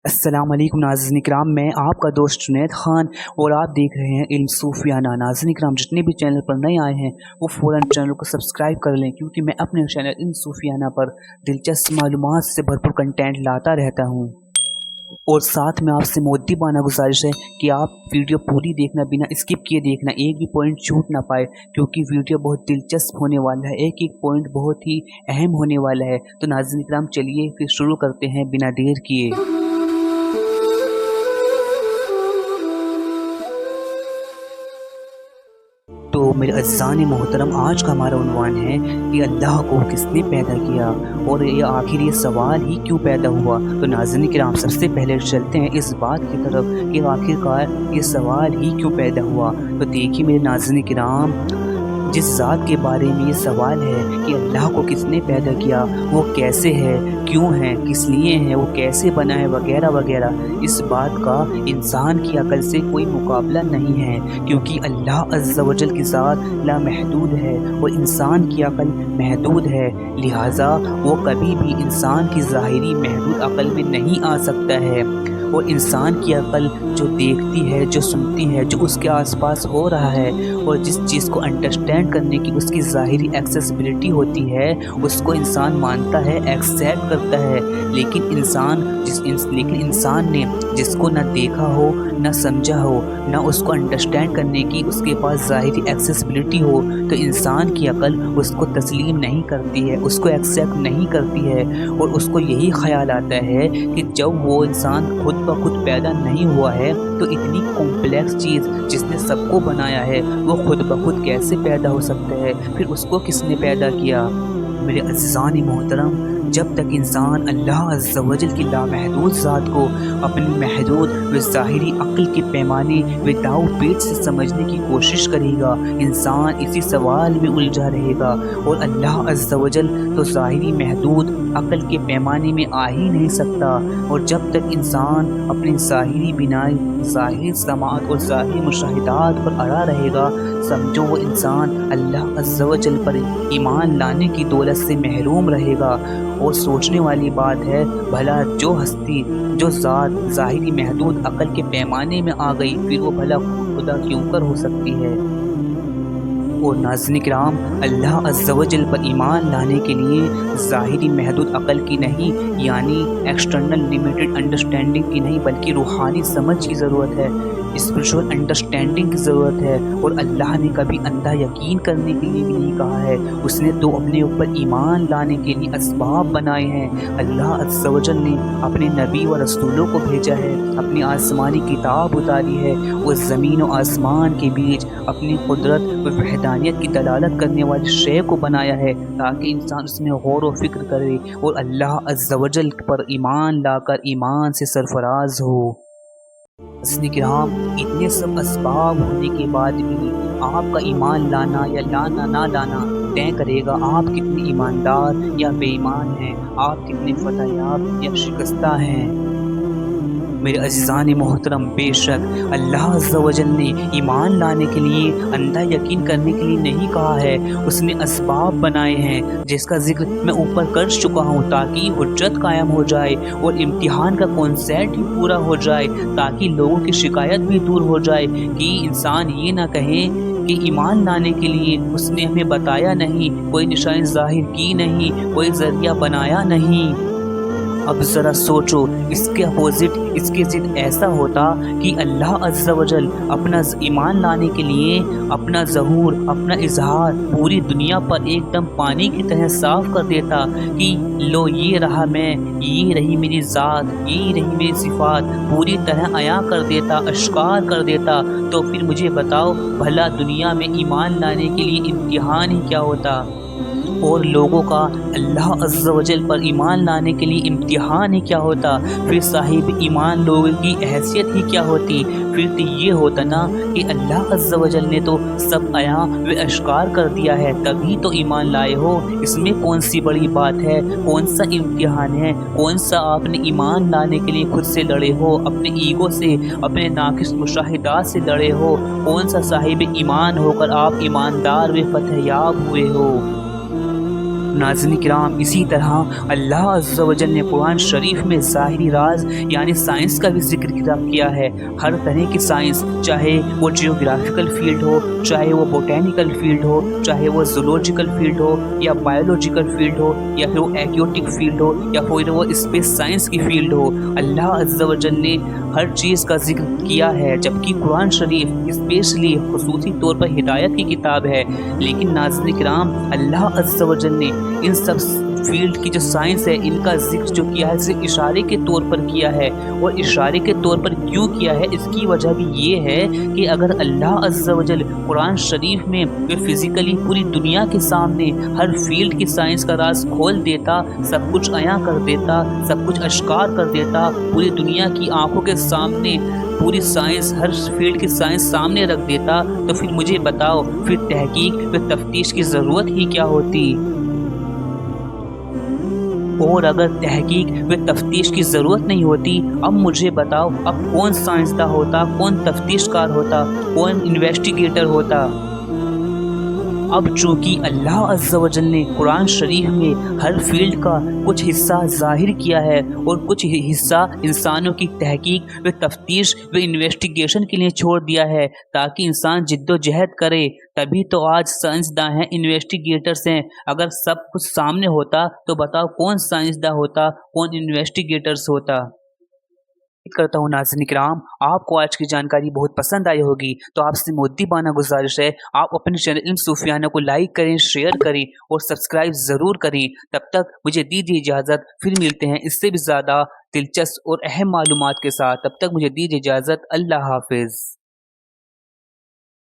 अस्सलाम वालेकुम नाज़रीन इकराम, मैं आपका दोस्त जुनैद ख़ान और आप देख रहे हैं इल्म सूफियाना। नाज़रीन इकराम, जितने भी चैनल पर नए आए हैं वो फ़ौरन चैनल को सब्सक्राइब कर लें, क्योंकि मैं अपने चैनल इल्म सूफियाना पर दिलचस्प मालूमात से भरपूर कंटेंट लाता रहता हूँ। और साथ में आपसे मुद्दीबाना गुजारिश है कि आप वीडियो पूरी देखना, बिना स्किप किए देखना, एक भी पॉइंट छूट ना पाए, क्योंकि वीडियो बहुत दिलचस्प होने वाला है, एक एक पॉइंट बहुत ही अहम होने वाला है। तो नाज़रीन इकराम, चलिए फिर शुरू करते हैं बिना देर किए। तो मेरे अज़ीज़ान मोहतरम, आज का हमारा उन्वान है कि अल्लाह को किसने पैदा किया और ये आखिर ये सवाल ही क्यों पैदा हुआ। तो नाज़रीन किराम, सबसे पहले चलते हैं इस बात की तरफ कि आखिरकार ये सवाल ही क्यों पैदा हुआ। तो देखिए मेरे नाज़रीन किराम, जिस ज़ात के बारे में ये सवाल है कि अल्लाह को किसने पैदा किया, वो कैसे है, क्यों है, किस लिए है, वो कैसे बना है, वगैरह वगैरह, इस बात का इंसान की अकल से कोई मुकाबला नहीं है, क्योंकि अल्लाह अज़्ज़ा वजल की ज़ात लामहदूद है और इंसान की अकल महदूद है। लिहाजा वो कभी भी इंसान की ज़ाहिरी महदूद अकल में नहीं आ सकता है। और इंसान की अकल जो देखती है, जो सुनती है, जो उसके आसपास हो रहा है और जिस चीज़ को अंडरस्टैंड करने की उसकी ज़ाहिरी एक्सेसिबिलिटी होती है, उसको इंसान मानता है, एक्सेप्ट करता है। लेकिन इंसान ने जिसको ना देखा हो, ना समझा हो, ना उसको अंडरस्टैंड करने की उसके पास ज़ाहिरी एक्सेसिबिलिटी हो, तो इंसान की अकल उसको तस्लीम नहीं करती है, उसको एक्सेप्ट नहीं करती है। और उसको यही ख्याल आता है कि जब वो इंसान खुद ब खुद पैदा नहीं हुआ है, तो इतनी कॉम्प्लेक्स चीज़ जिसने सबको बनाया है, वो खुद ब खुद कैसे पैदा हो सकता है, फिर उसको किसने पैदा किया। मेरे अज़ीज़ान मोहतरम, जब तक इंसान अल्लाह अज़्ज़ा वजल की लामहदूद ज़ात को अपनी महदूद व ज़ाहिरी अक्ल के पैमाने व दाव पेच से समझने की कोशिश करेगा, इंसान इसी सवाल में उलझा रहेगा। और अल्लाह अज़्ज़ा वजल तो ज़ाहिरी महदूद अक्ल के पैमाने में आ ही नहीं सकता। और जब तक इंसान अपनी ज़ाहिरी बिनाई, ज़ाहिर समाअत और ज़ाहिर मुशाहिदात पर अड़ा रहेगा, समझो वो इंसान अल्लाह अज़्ज़ा वजल पर ईमान लाने की दौलत से महरूम रहेगा। और सोचने वाली बात है, भला जो हस्ती, जो ज़ात ज़ाहिरी महदूद अकल के पैमाने में आ गई, फिर वो भला खुदा क्यों कर हो सकती है। और नाज़रीन किराम, अल्लाह अज़्ज़ा वजल पर ईमान लाने के लिए ज़ाहिरी महदूद अकल की नहीं, यानी एक्सटर्नल लिमिटेड अंडरस्टैंडिंग की नहीं, बल्कि रूहानी समझ की ज़रूरत है, स्पिरिचुअल अंडरस्टैंडिंग की ज़रूरत है। और अल्लाह ने कभी अंधा यकीन करने के लिए भी नहीं कहा है, उसने तो अपने ऊपर ईमान लाने के लिए असबाब बनाए हैं। अल्लाह अज़्ज़ा वजल ने अपने नबी व रसूलों को भेजा है, अपनी आसमानी किताब उतारी है, और ज़मीन व आसमान के बीच अपनी कुदरत व वहदानियत की दलालत करने वाली शय को बनाया है, ताकि इंसान उसमें गौर व फिक्र करे और अल्लाह अज़्ज़ा वजल पर ईमान लाकर ईमान से सरफराज हो। नाज़रीन किराम, इतने सब असबाब होने के बाद भी आपका ईमान लाना या लाना ना लाना तय करेगा आप कितने ईमानदार या बेईमान हैं, आप कितने फतहयाब या शिकस्ता हैं। मेरे अज़ीज़ान मोहतरम, बेशक अल्लाह अज़्ज़ा वजल ने ईमान लाने के लिए, अंधा यकीन करने के लिए नहीं कहा है, उसने असबाब बनाए हैं, जिसका जिक्र मैं ऊपर कर चुका हूँ, ताकि हुज्जत कायम हो जाए और इम्तिहान का कॉन्सेप्ट भी पूरा हो जाए, ताकि लोगों की शिकायत भी दूर हो जाए कि इंसान ये ना कहे कि ईमान लाने के लिए उसने हमें बताया नहीं, कोई निशानी ज़ाहिर की नहीं, कोई ज़रिया बनाया नहीं। अब ज़रा सोचो, इसके अपोजिट, इसके ज़िद ऐसा होता कि अल्लाह अज़्ज़ा वजल अपना ईमान लाने के लिए अपना ज़हूर, अपना इजहार पूरी दुनिया पर एकदम पानी की तरह साफ़ कर देता कि लो ये रहा मैं, ये रही मेरी ज़ात, ये रही मेरी सिफ़ात, पूरी तरह अया कर देता, अश्कार कर देता। तो फिर मुझे बताओ, भला दुनिया में ईमान लाने के लिए इम्तिहान ही क्या होता, और लोगों का अल्लाह अज़्ज़ा वजल पर ईमान लाने के लिए इम्तिहान ही क्या होता, फिर साहिब ईमान लोगों की हैसियत ही क्या होती। फिर तो ये होता ना कि अल्लाह अज़्ज़ा वजल ने तो सब अया व अश्कार कर दिया है, तभी तो ईमान लाए हो। इसमें कौन सी बड़ी बात है, कौन सा इम्तिहान है, कौन सा आपने ईमान लाने के लिए खुद से लड़े हो, अपने ईगो से, अपने नाकिस मुशाहिदात से लड़े हो, कौन सा साहिब ईमान होकर आप ईमानदार व फतहयाब हुए हो। नाज़रीन किराम इसी तरह अल्लाह अज़्ज़ा व जल ने कुरान शरीफ में ज़ाहिरी राज यानी साइंस का भी जिक्र किया है। हर तरह की साइंस, चाहे वो जियोग्राफिकल फील्ड हो, चाहे वो बोटेनिकल फील्ड हो, चाहे वो ज़ूलॉजिकल फील्ड हो या बायोलॉजिकल फील्ड हो या फिर वो एक्योटिक फील्ड हो या फिर वो स्पेस साइंस की फील्ड हो, अल्लाह अज़्ज़ा व जल ने हर चीज़ का जिक्र किया है। जबकि कुरान शरीफ स्पेशली खुसूसी तौर पर हिदायत की किताब है, लेकिन नाज़रीन किराम अल्लाह अज़्ज़ा व जल ने इन सब फील्ड की जो साइंस है इनका जिक्र जो किया है सिर्फ इशारे के तौर पर किया है। और इशारे के तौर पर क्यों किया है, इसकी वजह भी ये है कि अगर अल्लाह अज़्ज़ा व जल कुरान शरीफ में वे फिज़िकली पूरी दुनिया के सामने हर फील्ड की साइंस का राज खोल देता, सब कुछ अयां कर देता, सब कुछ अश्कार कर देता, पूरी दुनिया की आंखों के सामने पूरी साइंस, हर फील्ड की साइंस सामने रख देता, तो फिर मुझे बताओ फिर तहकीक व तफ्तीश की ज़रूरत ही क्या होती। और अगर तहकीक व तफ्तीश की ज़रूरत नहीं होती, अब मुझे बताओ अब कौन साइंसदान होता, कौन तफ्तीशकार होता, कौन इन्वेस्टिगेटर होता। अब चूँकि अल्लाह अज़्ज़ा व जल ने कुरान शरीफ में हर फील्ड का कुछ हिस्सा ज़ाहिर किया है और कुछ हिस्सा इंसानों की तहकीक व तफ्तीश व इन्वेस्टिगेशन के लिए छोड़ दिया है, ताकि इंसान जिद्दोजहद करे। तभी तो आज साइंसदान हैं, इन्वेस्टिगेटर्स हैं। अगर सब कुछ सामने होता तो बताओ कौन साइंसदान होता, कौन इन्वेस्टिगेटर्स होता। उम्मीद करता हूँ नाज़रीन किराम आपको आज की जानकारी बहुत पसंद आई होगी। तो आपसे मुद्दीबाना गुजारिश है, आप अपने चैनल इल्म सूफियाना को लाइक करें, शेयर करें और सब्सक्राइब ज़रूर करें। तब तक मुझे दीजिए इजाज़त, फिर मिलते हैं इससे भी ज़्यादा दिलचस्प और अहम मालूमात के साथ। तब तक मुझे दीजिए इजाज़त। अल्लाह हाफिज़।